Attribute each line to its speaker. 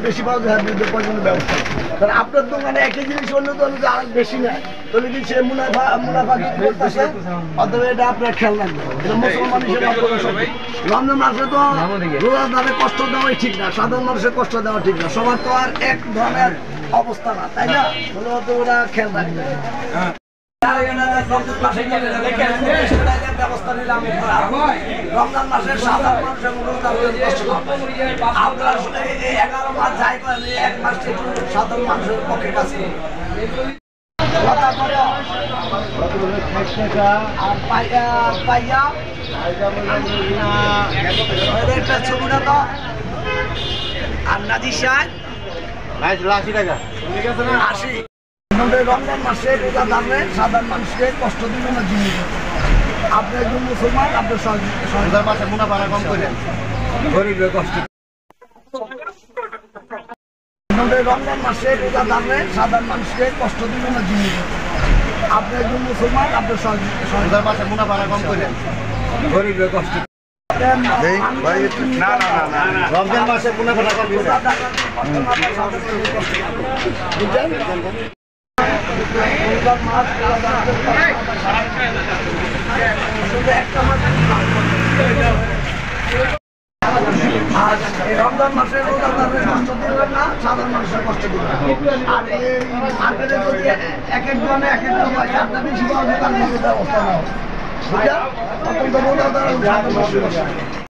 Speaker 1: বেশি পাওয়া যায় ব্যবস্থা আপনার দোকানে একই জিনিস অন্য দলে আর বেশি নেয় তাহলে কি সে মুনাফা করতেছে অথবা এটা আপনার খেয়াল রাখবে মুসলমান হিসেবে রমজান মাসে তো রোজাদারের কষ্ট দেওয়াই ঠিক না, সাধারণ মানুষের কষ্ট দেওয়া ঠিক না, সবার তো আর এক ধরনের অবস্থা না, তাই না? ওরা খেয়াল রাখবে। ব্যবস্থা নিলাম রমজান মাসের সাধারণ মানুষের আপনারা 11 মাস যাই করেন, 1 মাস সাধারণ মানুষের পক্ষে কাজ করেন। আর নাজির সাহেব 80 টাকা। রমজান মাসে রোজা দামে সাধারণ মানুষকে কষ্ট দিবেন না জিনিস। আপনি একজন মুসলমান, আপনার রোজার মাসে মুনাফা কম করেন, গরিবের কষ্ট। রমজান মাসে রোজা দামে সাধারণ মানুষকে কষ্ট দিবেন না জিনিস। আপনি একজন মুসলমান, আপনার রোজার মাসে মুনাফা কম করেন, গরিবের কষ্ট। রমজান মাসে মুনাফা কম রমজান মাসে রোজাদারের কষ্ট দিবেন না, সাধারণ মানুষের কষ্ট দিবেন। আর এই মার্কেটে যদি এক এক দোকানে এক এক হয়, যারটা বেশি পাওয়া যায় তার ব্যবস্থা নেওয়া, বুঝলেন? অত্যন্ত রোজাদার